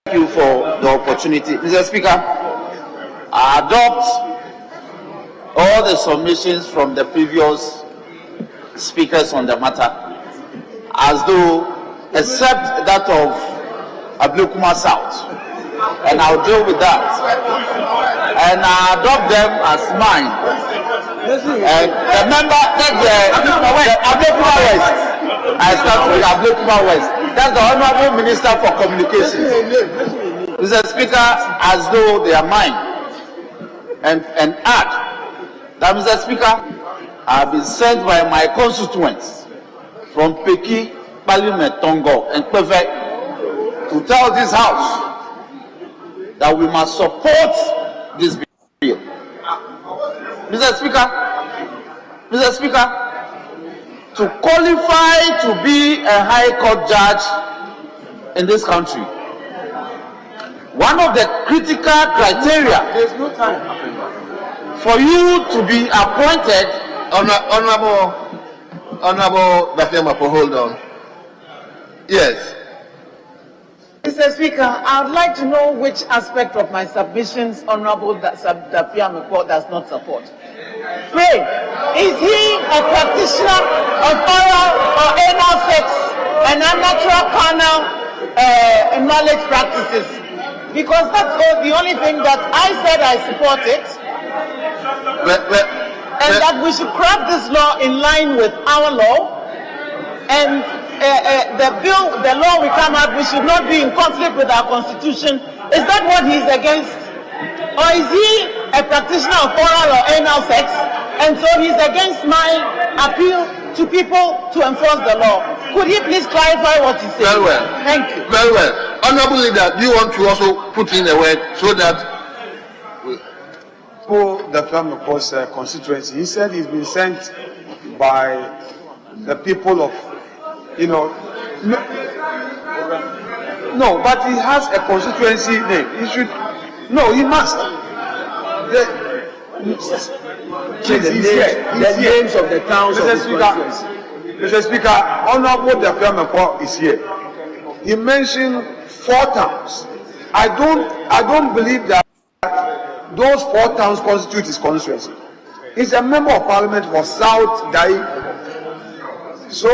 Thank you for the opportunity. Mr. Speaker, I adopt all the submissions from the previous speakers on the matter as though, except that of Ablekuma South, and I'll deal with that. And I adopt them as mine. And the member, that's the Ablekuma West. I start with Ablekuma West. That's the Honorable Minister for Communications. Mr. Speaker, as though they are mine. And add that, Mr. Speaker, I have been sent by my constituents from Peki, Parliament, Tongo, and Kweve to tell this House that we must support this bill. Mr. Speaker, to qualify to be a High Court judge in this country, one of the critical criteria for you to be appointed, Honorable Dafeamekpor, hold on. Yes. Mr. Speaker, I would like to know which aspect of my submissions Honorable Dafeamekpor does not support. Pray, is he a practitioner of oral or anal sex and unnatural carnal knowledge practices? Because that's the only thing that I said I support it. And that we should craft this law in line with our law. And the law we come out, we should not be in conflict with our constitution. Is that what he's against? Or is he a practitioner of oral or anal sex, and so he's against my appeal to people to enforce the law? Could he please clarify what he said? Very well. Thank you. Very well. Honorable Leader, do you want to also put in a word so that for Dafeamekpor's constituency? He said he's been sent by the people of, no, but he has a constituency name. He should, no, he must. The names of the towns of his constituency. Mr. Speaker, Honorable Dafeamekpor is here. He mentioned 4 towns. I don't believe that those 4 towns constitute his constituency. He's a member of parliament for South Dai. So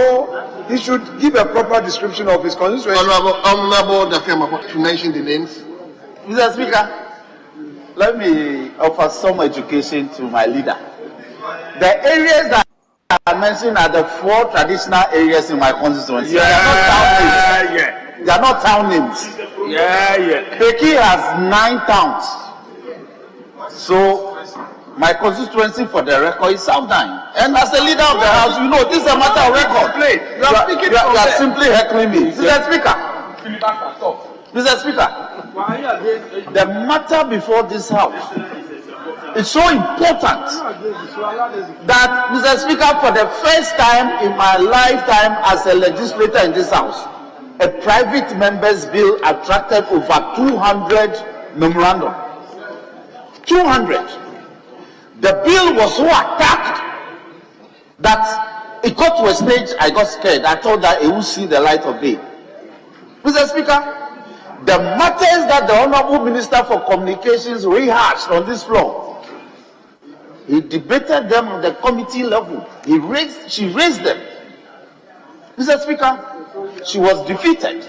he should give a proper description of his constituency. Honorable Dafeamekpor, to mention the names. Mr. Speaker, let me offer some education to my leader. The areas that I mentioned are the 4 traditional areas in my constituency. They are not town names. Peki has 9 towns. So my constituency, for the record, is South Dine. And as a leader of the House, you know this is a matter of record. You are simply heckling me. Mr. Speaker, the matter before this House is so important that, Mr. Speaker, for the first time in my lifetime as a legislator in this House, a private member's bill attracted over 200 memorandum. 200. The bill was so attacked that it got to a stage I got scared. I thought that it would see the light of day. Mr. Speaker, the matters that the Honorable Minister for Communications rehashed on this floor, he debated them on the committee level. She raised them. Mr. Speaker, she was defeated.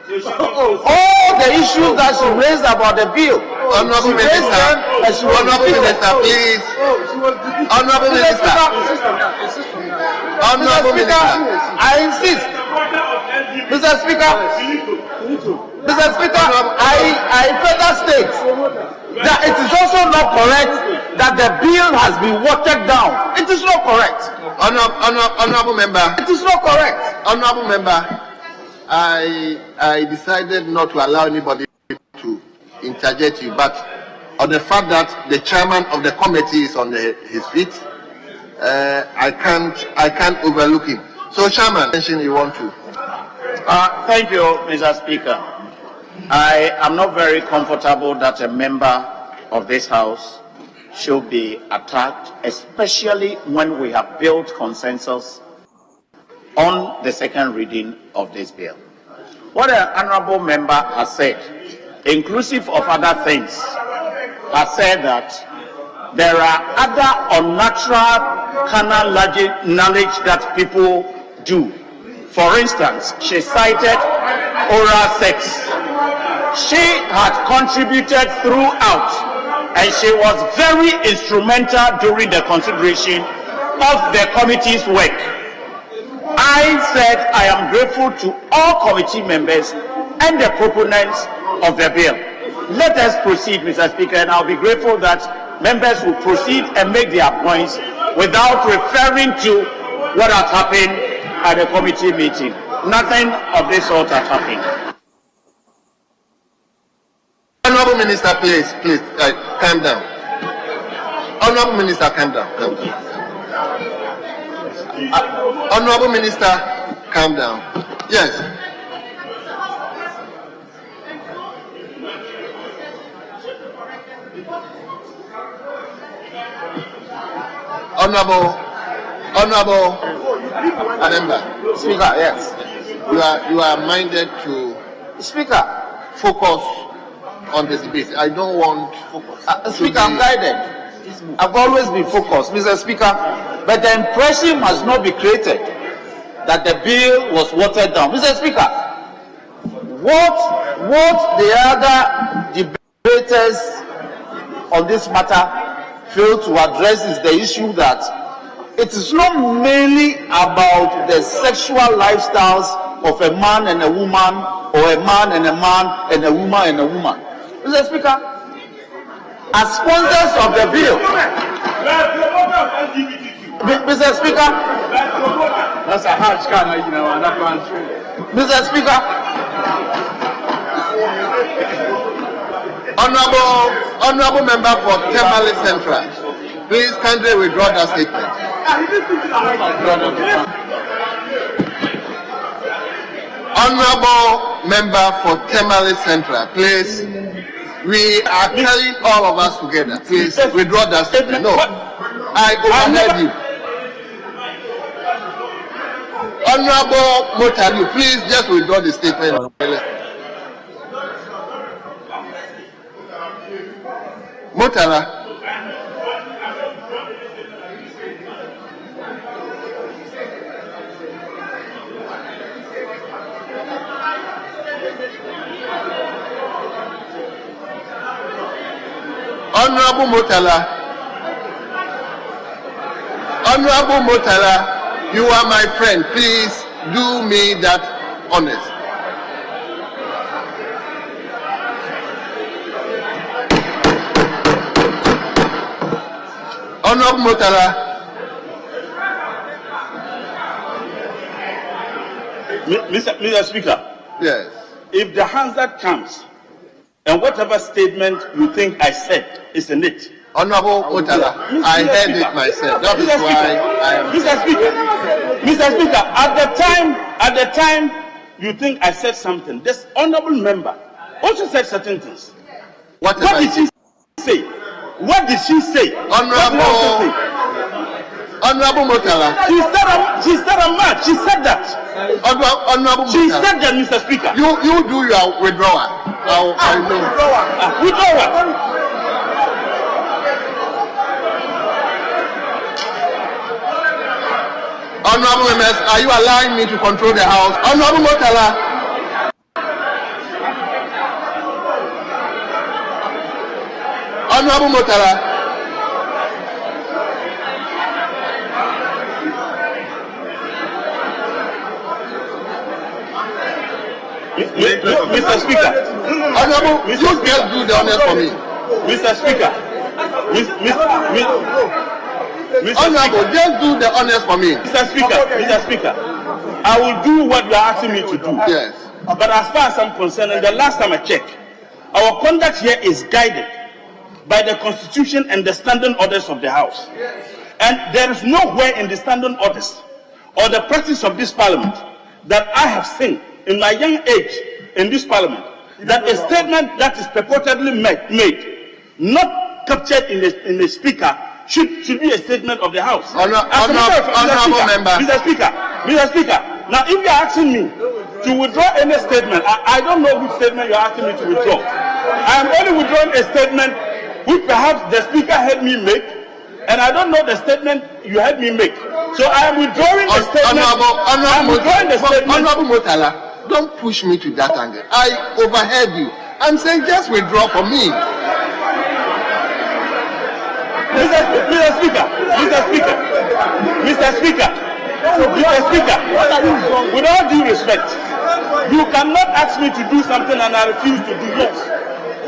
All the issues that she raised about the bill, Honorable Minister, please. Honorable Minister. Honorable Minister, I insist. Mr. Speaker, I further state that it is also not correct that the bill has been watered down. It is not correct. Honorable Member. It is not correct. Honorable Member, I decided not to allow anybody to interject you, but on the fact that the chairman of the committee is on his feet, I can't overlook him. So, Chairman, mention you want to. Thank you, Mr. Speaker. I am not very comfortable that a member of this House should be attacked, especially when we have built consensus on the second reading of this bill. What an honorable member has said, inclusive of other things, has said that there are other unnatural carnal knowledge that people do. For instance, she cited oral sex. She had contributed throughout, and she was very instrumental during the consideration of the committee's work. I said I am grateful to all committee members and the proponents of the bill. Let us proceed, Mr. Speaker, and I'll be grateful that members will proceed and make their points without referring to what has happened at the committee meeting. Nothing of this sort has happened. Honorable Minister, please, calm down. Honorable Minister, calm down. Honorable Minister, calm down. Yes. Honorable member. Speaker, yes. You are minded to Speaker, focus on this debate. I don't want focus. Speaker, I'm guided. I've always been focused, Mr. Speaker, but the impression must not be created that the bill was watered down. Mr. Speaker, what the other debaters on this matter fail to address is the issue that it is not mainly about the sexual lifestyles of a man and a woman, or a man and a man and a woman and a woman. Mr. Speaker, as sponsors of the bill, Mr. Speaker, That's a hard scan, you know, and that one. Mr. Speaker, Honorable member for Temale Central, please kindly withdraw that statement. Honorable member for Temale Central, please. We are carrying all of us together. Please withdraw that statement. No, I overheard you. Honorable Motalu, please just withdraw the statement. Motala. Honorable Motala, you are my friend. Please do me that honest. Honorable Motala. Mr. Speaker. Yes. If the hazard comes, and whatever statement you think I said is in it. Honorable Motala, I heard it myself. That is why I am. Mr. Speaker, at the time you think I said something, this honorable member also said certain things. What did she say? What did she say? Honorable Motala. She said a man. She said that. Honorable Motala. She said that, Mr. Speaker. You do your withdrawal. I know. Withdrawal. Honorable members, are you allowing me to control the house? Honorable Motala. Honorable Motala. Mr. Speaker. Honorable, you just do the honors for me. Mr. Speaker. Honorable, just do the honors for me. Mr. Speaker, I will do what you are asking me to do. Yes. But as far as I'm concerned, and the last time I checked, our conduct here is guided by the Constitution and the standing orders of the House. And there is nowhere in the standing orders or the practice of this Parliament that I have seen in my young age in this Parliament that a statement that is purportedly made, not captured in the Speaker, should be a statement of the House. Honorable member. Mr. Speaker. Now, if you are asking me to withdraw any statement. I don't know which statement you're asking me to withdraw. I am only withdrawing a statement which perhaps the speaker heard me make, and I don't know the statement you heard me make. So I am withdrawing a statement. Honorable Motala, don't push me to that angle. I overheard you. I'm saying just withdraw for me. Mr. Speaker, with all due respect, you cannot ask me to do something and I refuse to do it.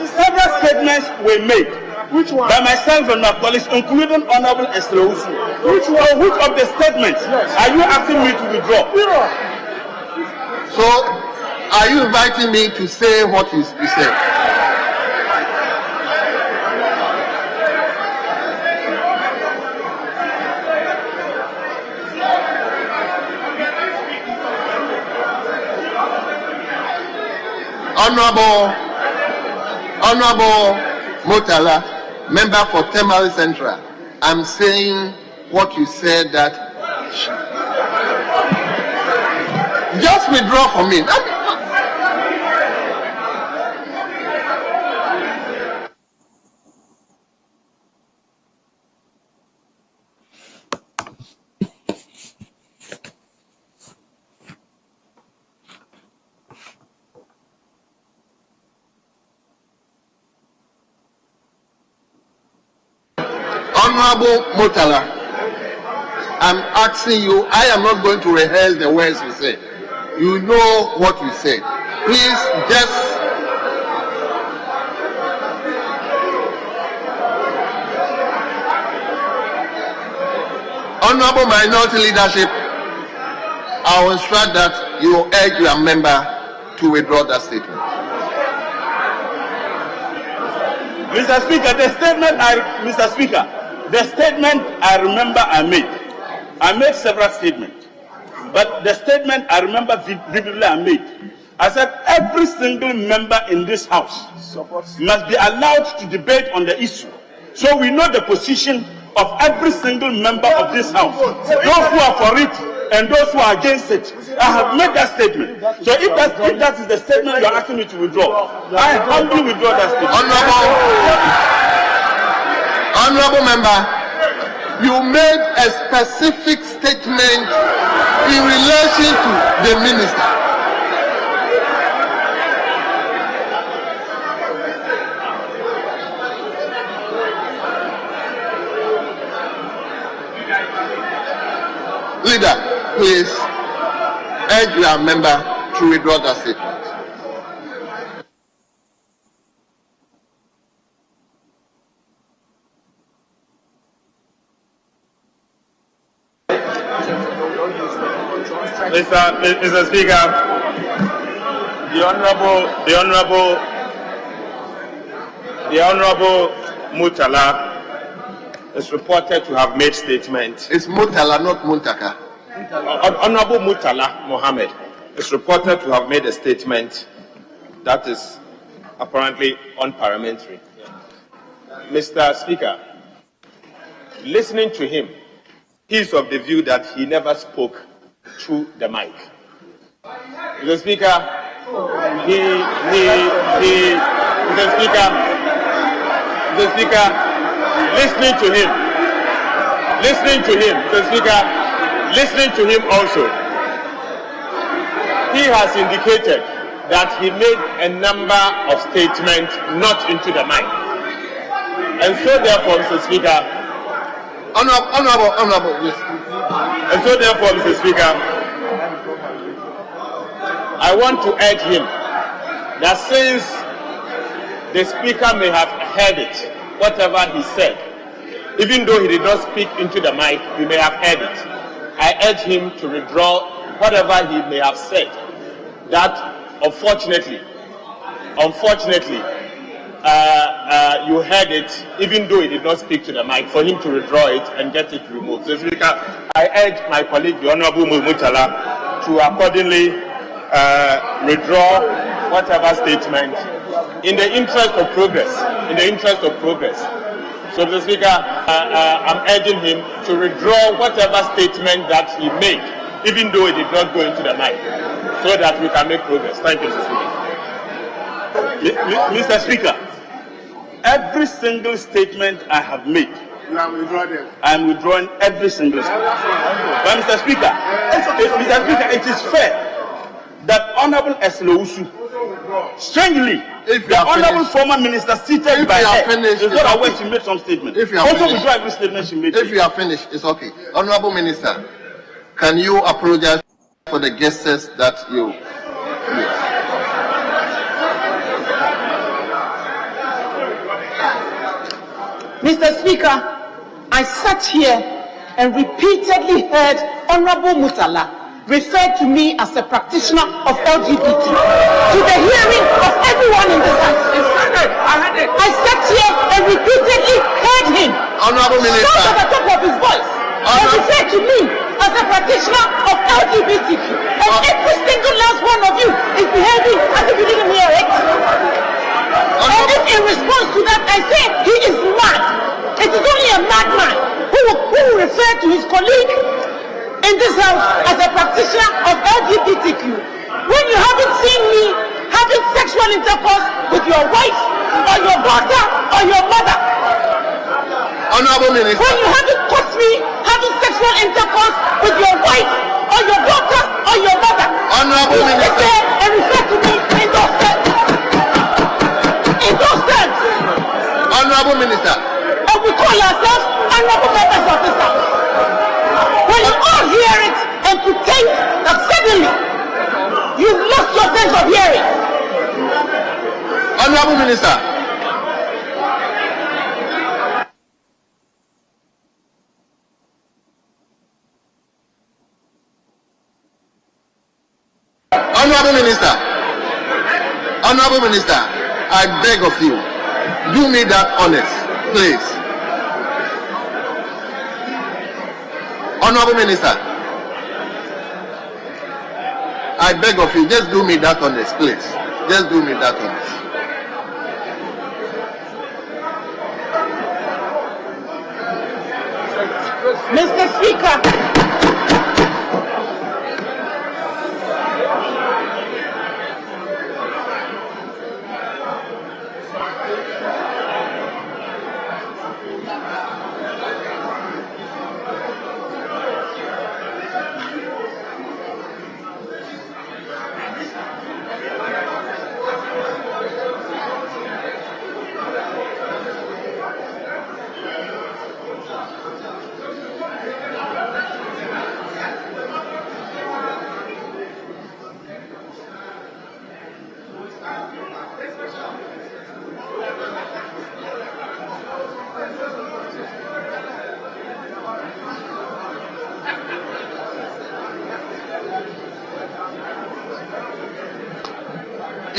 Several statements were made by myself and my colleagues, including Honorable Estreusu. Which of the statements are you asking me to withdraw? So, are you inviting me to say what you said? Honorable Motala, member for Tamale Central, I'm saying what you said, that just withdraw for me. Honorable Motala, I'm asking you, I am not going to rehearse the words you said. You know what you said. Please just Honorable Minority Leadership, I will instruct that you urge your member to withdraw that statement. Mr. Speaker, the statement I remember I made several statements, but the statement I remember vividly I made, I said every single member in this house must be allowed to debate on the issue, so we know the position of every single member of this house, those who are for it and those who are against it. I have made that statement. So if that is the statement you are asking me to withdraw, I humbly withdraw that statement. Honorable member, you made a specific statement in relation to the minister. Leader, please urge your member to withdraw that statement. Mr. Speaker, the Honorable Mutala is reported to have made statements. It's Mutala, not Muntaka. Honorable Mutala Mohammed is reported to have made a statement that is apparently unparliamentary. Mr. Speaker, listening to him, he is of the view that he never spoke through the mic. Mr. Speaker, listening to him also, he has indicated that he made a number of statements not into the mic. And so therefore, Mr. Speaker, Honorable, and so therefore, Mr. Speaker, I want to urge him that since the Speaker may have heard it, whatever he said, even though he did not speak into the mic, he may have heard it. I urge him to withdraw whatever he may have said. That unfortunately, you heard it, even though he did not speak to the mic, for him to withdraw it and get it removed. So, Speaker, I urge my colleague, the Honorable Mutala, to accordingly withdraw whatever statement in the interest of progress. So, Mr. Speaker, I'm urging him to withdraw whatever statement that he made, even though it did not go into the mic. so that we can make progress. Thank you, Mr. Speaker. Every single statement I have made, I am withdrawing every single statement. But Mr. Speaker, it is fair that Honorable Esleousu, strangely, the Honorable former minister seated by her is not aware she made some statement. Also withdraw every statement she made. If you are finished, it's okay. Honorable Minister, can you apologize for the gestures that you used? Mr. Speaker, I sat here and repeatedly heard Honorable Mutala refer to me as a practitioner of LGBT to the hearing of everyone in this house. I sat here and repeatedly heard him Honorable Minister, shout at the top of his voice and refer to me as a practitioner of LGBTQ. And every single last one of you is behaving as if you didn't hear it. And if in response to that I say he is mad, it is only a madman who will refer to his colleague in this house as a practitioner of LGBTQ. When you haven't seen me having sexual intercourse with your wife or your daughter or your mother. Honorable Minister, when you haven't caught me having sexual intercourse with your wife or your daughter or your mother. Honorable Minister, and refer to me in those terms. In those terms. Honorable Minister, and we call ourselves honorable members of this house. When you all hear it and pretend that suddenly you've lost your sense of hearing. Honorable Minister, Honorable Minister, I beg of you, do me that honest, please. Honorable Minister, I beg of you, just do me that honest, please. Just do me that honest. Mr. Speaker,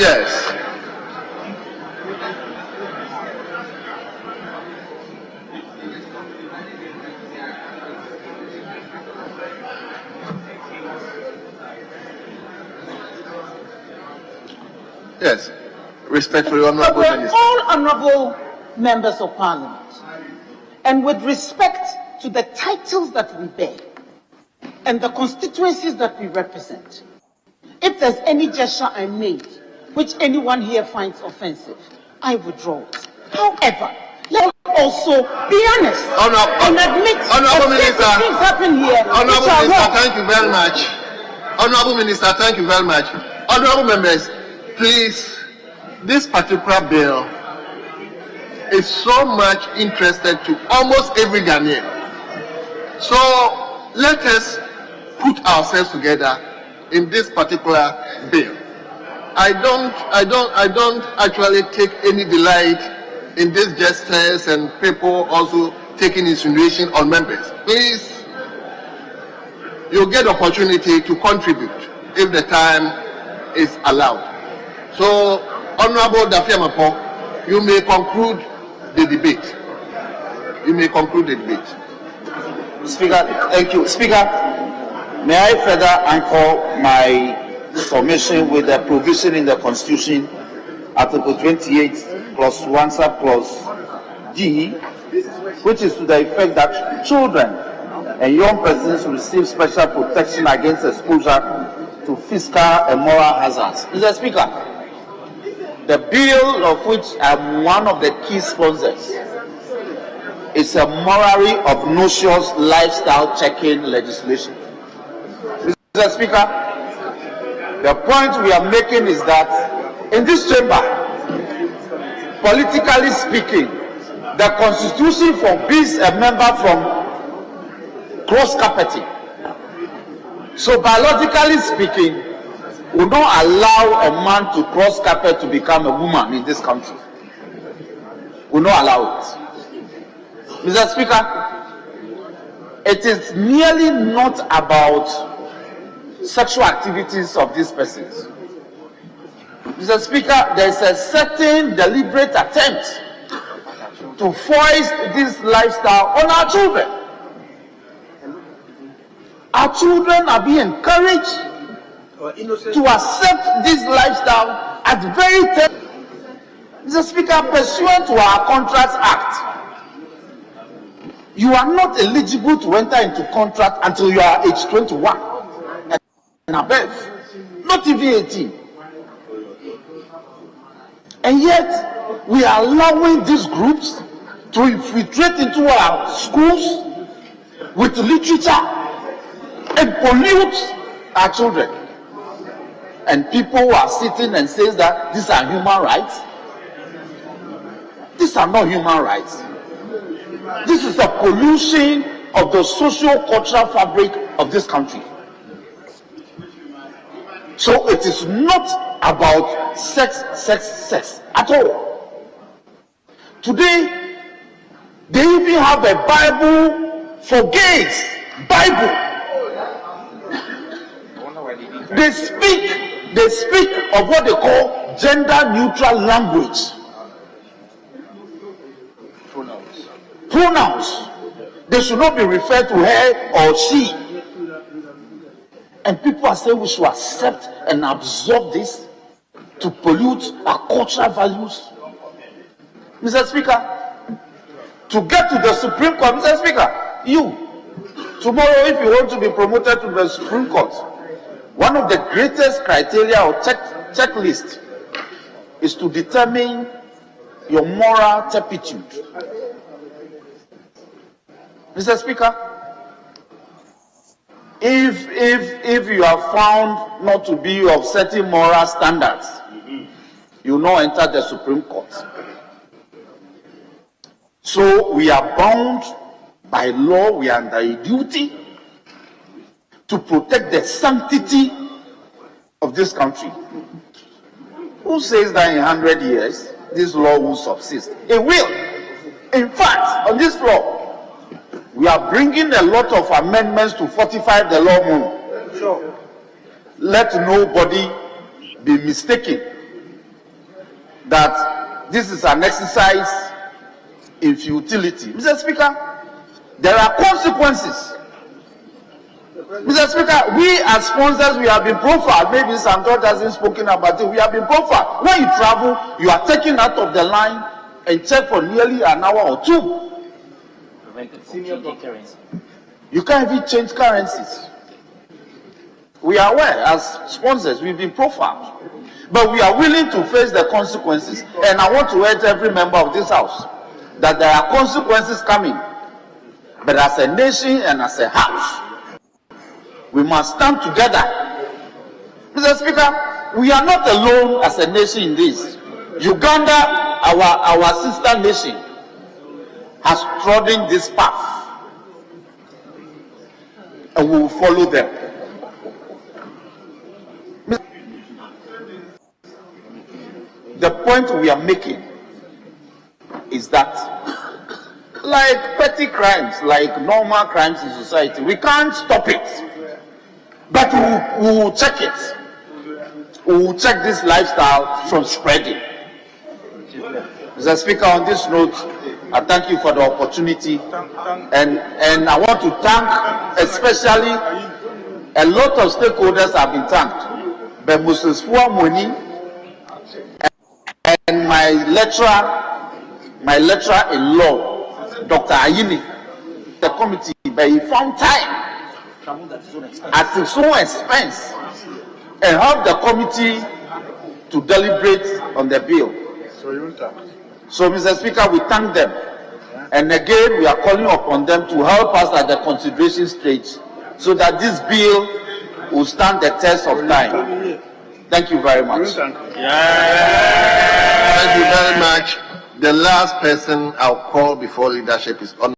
yes. Yes. Respectfully, Honorable we're Minister. all honorable members of Parliament, and with respect to the titles that we bear and the constituencies that we represent, if there's any gesture I made which anyone here finds offensive, I withdraw it. However, let's also be honest and admit Honorable that Minister, things happen here. Honorable Minister, thank you very much. Honorable Minister, thank you very much. Honorable members, please, this particular bill is so much interested to almost every Ghanaian. So let us put ourselves together in this particular bill. I don't actually take any delight in these gestures and people also taking insinuation on members. Please, you'll get opportunity to contribute if the time is allowed. So, Honorable Dafeamekpor, you may conclude the debate. You may conclude the debate. Speaker, thank you. Speaker, may I further anchor my submission with the provision in the Constitution, Article 28, clause 1, subclause D, which is to the effect that children and young persons receive special protection against exposure to fiscal and moral hazards. Mr. Speaker, the bill of which I'm one of the key sponsors is a morally obnoxious lifestyle checking legislation. Mr. Speaker, the point we are making is that in this chamber, politically speaking, the Constitution forbids a member from cross-carpeting. So biologically speaking, we don't allow a man to cross-carpet to become a woman in this country. We don't allow it. Mr. Speaker, it is merely not about sexual activities of these persons. Mr. Speaker, there is a certain deliberate attempt to foist this lifestyle on our children. Our children are being encouraged to accept this lifestyle at very time. Mr. Speaker, pursuant to our Contracts Act, you are not eligible to enter into contract until you are age 21 and above, not even 18. And yet, we are allowing these groups to infiltrate into our schools with literature and pollute our children. And people are sitting and saying that these are human rights. These are not human rights. This is a pollution of the socio-cultural fabric of this country. So it is not about sex at all. Today, they even have a Bible for gays. Bible. They speak of what they call gender-neutral language. Pronouns. They should not be referred to her or she. And people are saying we should accept and absorb this to pollute our cultural values. Mr. Speaker, to get to the Supreme Court, Mr. Speaker, you, tomorrow if you want to be promoted to the Supreme Court, one of the greatest criteria or checklist is to determine your moral turpitude. Mr. Speaker, if you are found not to be of certain moral standards, you will not enter the Supreme Court. So we are bound by law, we are under a duty to protect the sanctity of this country. Who says that in 100 years this law will subsist? It will. In fact, on this law, we are bringing a lot of amendments to fortify the law more. Sure. Let nobody be mistaken that this is an exercise in futility. Mr. Speaker, there are consequences. Mr. Speaker, we as sponsors, we have been profiled. Maybe St. George hasn't spoken about it. We have been profiled. When you travel, you are taken out of the line and checked for nearly an hour or two. You can't even change currencies. We are aware as sponsors, we've been profiled. But we are willing to face the consequences. And I want to urge every member of this house that there are consequences coming. But as a nation and as a house, we must stand together. Mr. Speaker, we are not alone as a nation in this. Uganda, our sister nation, has trodden this path, and we will follow them. The point we are making is that, like petty crimes, like normal crimes in society, we can't stop it, but we will check it. We will check this lifestyle from spreading. Mr. Speaker, on this note, I thank you for the opportunity, and I want to thank especially a lot of stakeholders have been thanked, but Mrs. Fuamoni and my lecturer in law, Dr. Ayini, the committee, but he found time at his own expense and have the committee to deliberate on the bill. So, Mr. Speaker, we thank them. And again, we are calling upon them to help us at the consideration stage so that this bill will stand the test of time. Thank you very much. Thank you very much. The last person I'll call before leadership is Hon